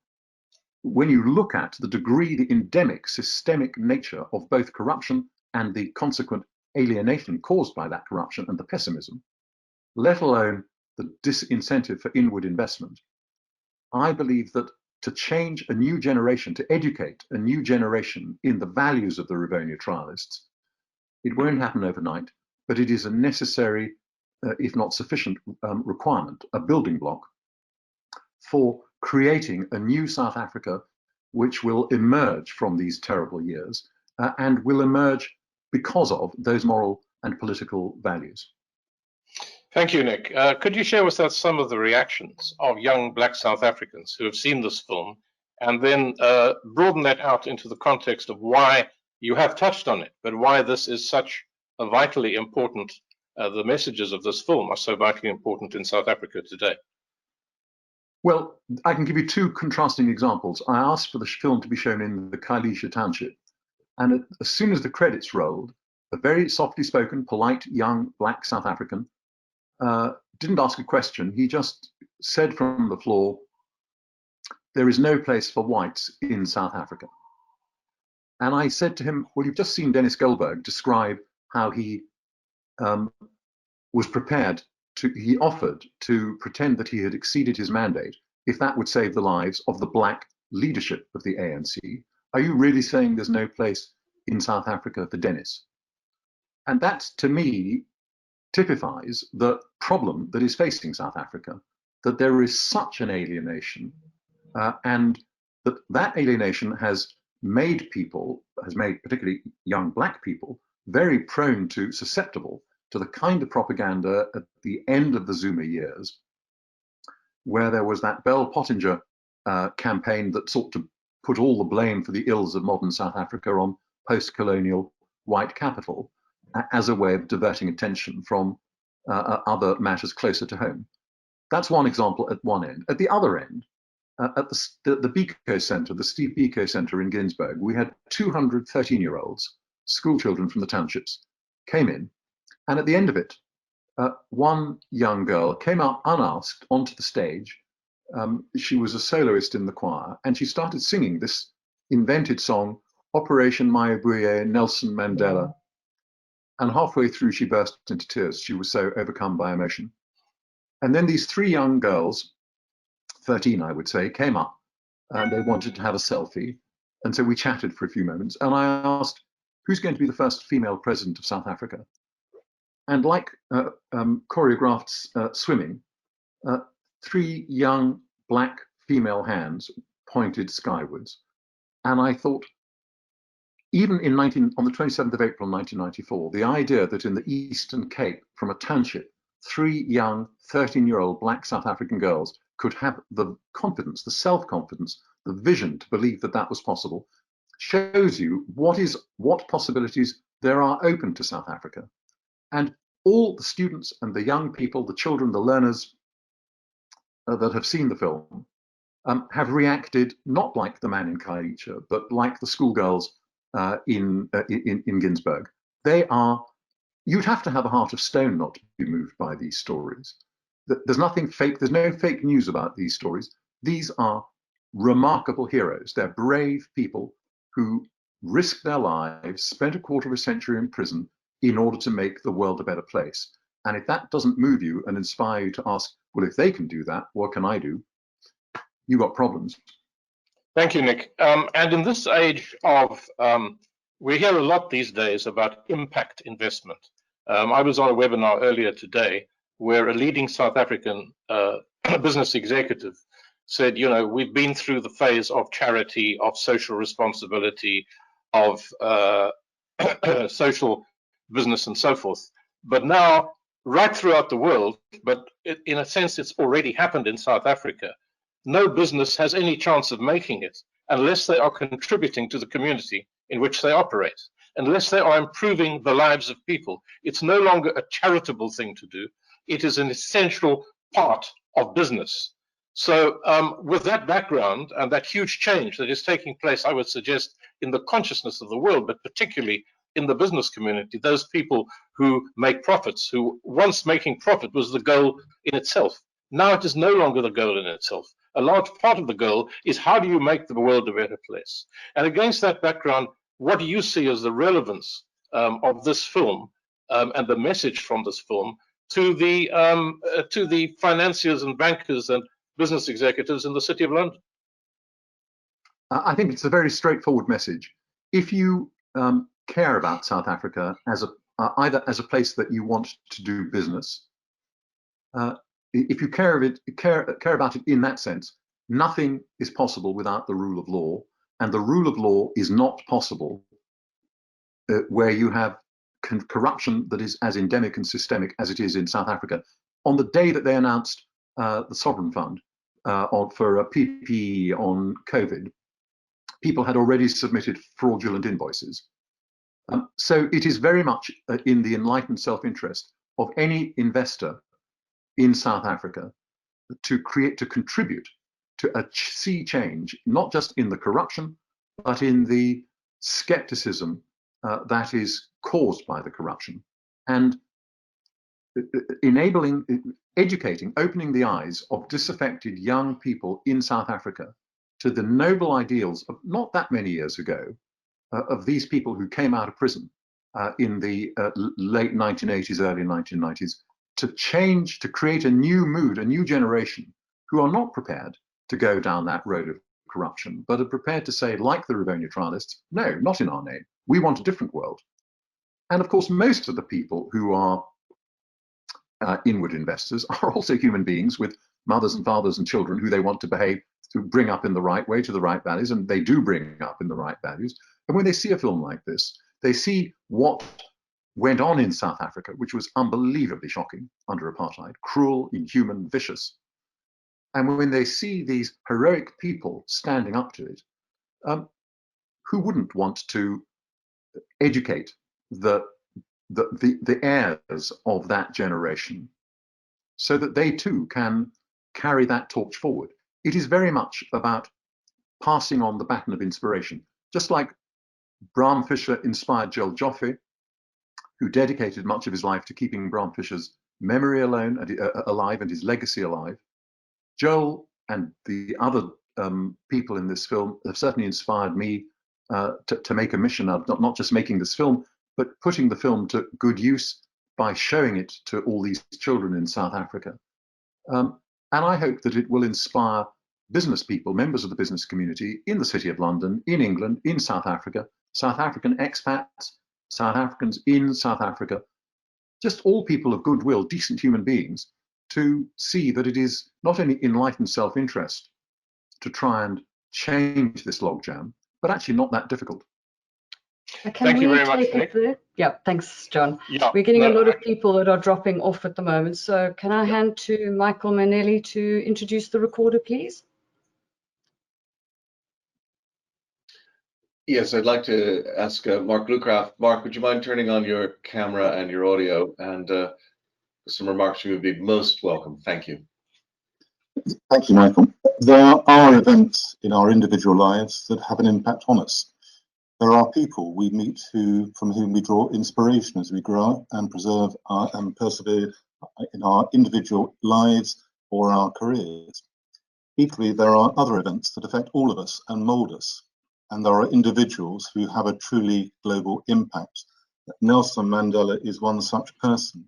when you look at the degree, the endemic, systemic nature of both corruption and the consequent alienation caused by that corruption and the pessimism, let alone the disincentive for inward investment, I believe that to change a new generation, to educate a new generation in the values of the Rivonia trialists, it won't happen overnight, but it is a necessary, if not sufficient, requirement, a building block for creating a new South Africa which will emerge from these terrible years and will emerge because of those moral and political values. Thank you, Nick. Could you share with us some of the reactions of young black South Africans who have seen this film, and then broaden that out into the context of why you have touched on it, but why this is such a vitally important, the messages of this film are so vitally important in South Africa today? Well, I can give you 2 contrasting examples. I asked for the film to be shown in the Khayelitsha township, and as soon as the credits rolled, a very softly spoken, polite, young black South African didn't ask a question. He just said from the floor, "There is no place for whites in South Africa." And I said to him, well, you've just seen Dennis Goldberg describe how he was prepared to, he offered to pretend that he had exceeded his mandate if that would save the lives of the black leadership of the ANC. Are you really saying there's no place in South Africa for Dennis? And that, to me, typifies the problem that is facing South Africa, that there is such an alienation, and that alienation has made people, has made particularly young black people, very prone to, susceptible to the kind of propaganda at the end of the Zuma years, where there was that Bell Pottinger campaign that sought to put all the blame for the ills of modern South Africa on post-colonial white capital as a way of diverting attention from other matters closer to home. That's one example at one end. At the other end, at the Biko Center, the Steve Biko Center in Ginsberg, we had 200 13-year-olds, school children from the townships, came in, and at the end of it, one young girl came out unasked onto the stage. She was a soloist in the choir, and she started singing this invented song, Operation Mayabuye, Nelson Mandela. And halfway through, she burst into tears. She was so overcome by emotion. And then these 3 young girls, 13, I would say, came up, and they wanted to have a selfie. And so we chatted for a few moments, and I asked, who's going to be the first female president of South Africa? And like choreographed swimming, 3 young black female hands pointed skywards. And I thought, even on the 27th of April 1994, the idea that in the Eastern Cape, from a township, 3 young 13-year-old black South African girls could have the confidence, the self-confidence, the vision to believe that that was possible, shows you what possibilities there are open to South Africa. And all the students and the young people, the children, the learners that have seen the film have reacted not like the man in Khayelitsha, but like the schoolgirls in Ginsberg. You'd have to have a heart of stone not to be moved by these stories. There's nothing fake, there's no fake news about these stories. These are remarkable heroes. They're brave people who risked their lives, spent a quarter of a century in prison in order to make the world a better place. And if that doesn't move you and inspire you to ask, well, if they can do that, what can I do? You've got problems. Thank you, Nick. And in this age of, we hear a lot these days about impact investment. I was on a webinar earlier today where a leading South African business executive said, you know, we've been through the phase of charity, of social responsibility, of social business and so forth. But now, right throughout the world, but in a sense, it's already happened in South Africa. No business has any chance of making it unless they are contributing to the community in which they operate, unless they are improving the lives of people. It's no longer a charitable thing to do. It is an essential part of business. So with that background and that huge change that is taking place, I would suggest in the consciousness of the world, but particularly in the business community, those people who make profits, who once making profit was the goal in itself. Now it is no longer the goal in itself. A large part of the goal is how do you make the world a better place? And against that background, what do you see as the relevance of this film and the message from this film to the financiers and bankers and business executives in the City of London? I think it's a very straightforward message. If you care about South Africa as either as a place that you want to do business, if you care about it in that sense, nothing is possible without the rule of law, and the rule of law is not possible where you have corruption that is as endemic and systemic as it is in South Africa. On the day that they announced the Sovereign Fund for a PPE on COVID, people had already submitted fraudulent invoices. So it is very much in the enlightened self-interest of any investor in South Africa to contribute to a sea change, not just in the corruption, but in the skepticism that is caused by the corruption, and educating, opening the eyes of disaffected young people in South Africa to the noble ideals of not that many years ago of these people who came out of prison in the late 1980s, early 1990s, to change, to create a new mood, a new generation who are not prepared to go down that road of corruption, but are prepared to say, like the Rivonia trialists, no, not in our name. We want a different world. And of course, most of the people who are inward investors are also human beings with mothers and fathers and children who they want to behave, to bring up in the right way, to the right values, and they do bring up in the right values. And when they see a film like this, they see what went on in South Africa, which was unbelievably shocking under apartheid, cruel, inhuman, vicious. And when they see these heroic people standing up to it, who wouldn't want to educate the heirs of that generation so that they too can carry that torch forward? It is very much about passing on the baton of inspiration, just like Bram Fischer inspired Joel Joffe, who dedicated much of his life to keeping Bram Fischer's memory alive and his legacy alive. Joel and the other people in this film have certainly inspired me to make a mission of not just making this film, but putting the film to good use by showing it to all these children in South Africa. And I hope that it will inspire business people, members of the business community in the City of London, in England, in South Africa, South African expats, South Africans in South Africa, just all people of goodwill, decent human beings, to see that it is not only enlightened self-interest to try and change this logjam, but actually not that difficult. Thank you very much, Nick. Yeah, thanks, John. Yeah, We're getting a lot of people that are dropping off at the moment. So can I hand to Michael Mainelli to introduce the recorder, please? Yes, I'd like to ask Mark Bluecraft. Mark, would you mind turning on your camera and your audio, and some remarks you would be most welcome. Thank you. Thank you, Michael. There are events in our individual lives that have an impact on us. There are people we meet from whom we draw inspiration as we grow up and preserve and persevere in our individual lives or our careers. Equally, there are other events that affect all of us and mould us. And there are individuals who have a truly global impact. Nelson Mandela is one such person.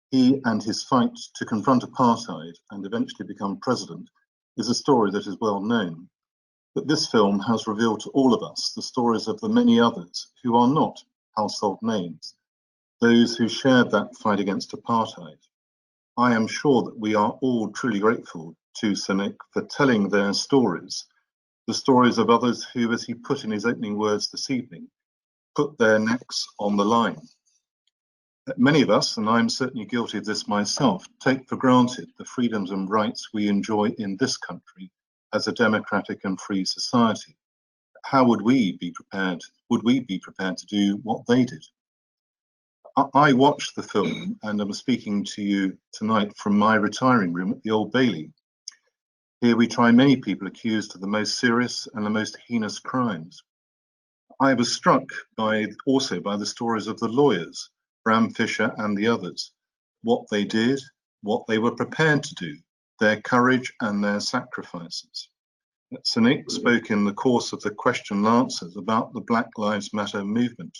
He and his fight to confront apartheid and eventually become president is a story that is well known. But this film has revealed to all of us the stories of the many others who are not household names, those who shared that fight against apartheid. I am sure that we are all truly grateful to Sir Nick for telling their stories, the stories of others who, as he put in his opening words this evening, put their necks on the line. Many of us, and I'm certainly guilty of this myself, take for granted the freedoms and rights we enjoy in this country as a democratic and free society. How would we be prepared to do what they did? I watched the film, and I'm speaking to you tonight from my retiring room at the Old Bailey. Here we try many people accused of the most serious and the most heinous crimes. I was struck also by the stories of the lawyers, Bram Fisher and the others, what they did, what they were prepared to do, their courage and their sacrifices. Sir Nick spoke in the course of the question and answers about the Black Lives Matter movement.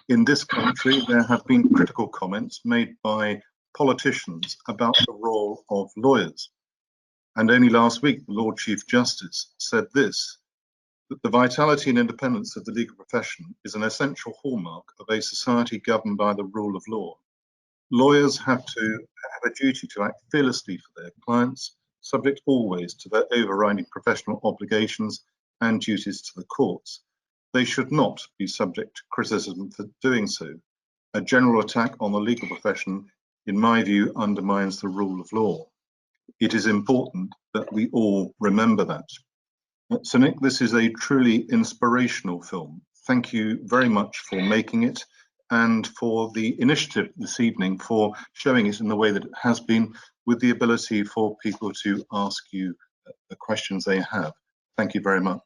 In this country, there have been critical comments made by politicians about the role of lawyers. And only last week, the Lord Chief Justice said this, that the vitality and independence of the legal profession is an essential hallmark of a society governed by the rule of law. Lawyers have a duty to act fearlessly for their clients, subject always to their overriding professional obligations and duties to the courts. They should not be subject to criticism for doing so. A general attack on the legal profession, in my view, undermines the rule of law. It is important that we all remember that. So Nick, this is a truly inspirational film. Thank you very much for making it and for the initiative this evening for showing it in the way that it has been, with the ability for people to ask you the questions they have. Thank you very much.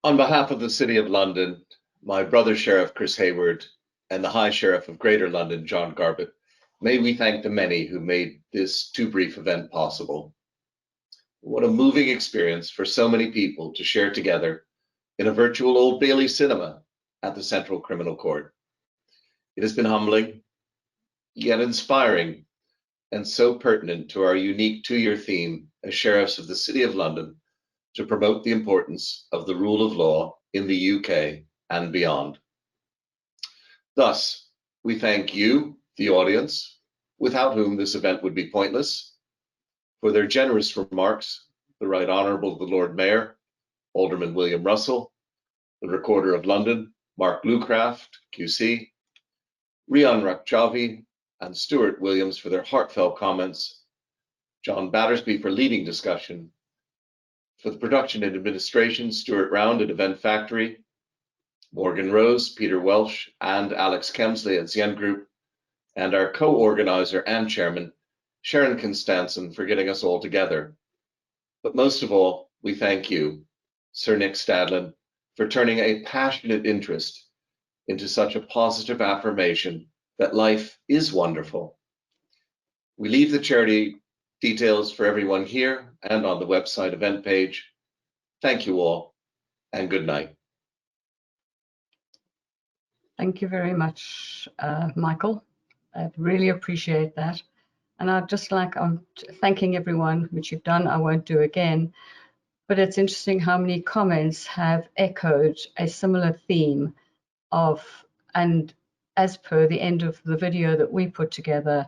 On behalf of the City of London, my brother Sheriff Chris Hayward, and the High Sheriff of Greater London, John Garbutt, may we thank the many who made this too brief event possible. What a moving experience for so many people to share together in a virtual Old Bailey cinema at the Central Criminal Court. It has been humbling, yet inspiring, and so pertinent to our unique two-year theme as Sheriffs of the City of London to promote the importance of the rule of law in the UK and beyond. Thus, we thank you, the audience, without whom this event would be pointless, for their generous remarks, the Right Honourable the Lord Mayor, Alderman William Russell, the Recorder of London, Mark Lucraft, QC, Rian Rakjavi, and Stuart Williams for their heartfelt comments, John Battersby for leading discussion, for the production and administration, Stuart Round at Event Factory, Morgan Rose, Peter Welsh, and Alex Kemsley at Zien Group, and our co-organizer and chairman, Sharon Constanson, for getting us all together. But most of all, we thank you, Sir Nick Stadlen, for turning a passionate interest into such a positive affirmation that life is wonderful. We leave the charity details for everyone here and on the website event page. Thank you all, and good night. Thank you very much, Michael. I really appreciate that. And I'd just like, thanking everyone, which you've done, I won't do again, but it's interesting how many comments have echoed a similar theme of, and as per the end of the video that we put together,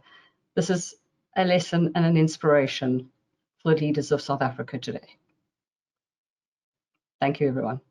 this is a lesson and an inspiration for the leaders of South Africa today. Thank you, everyone.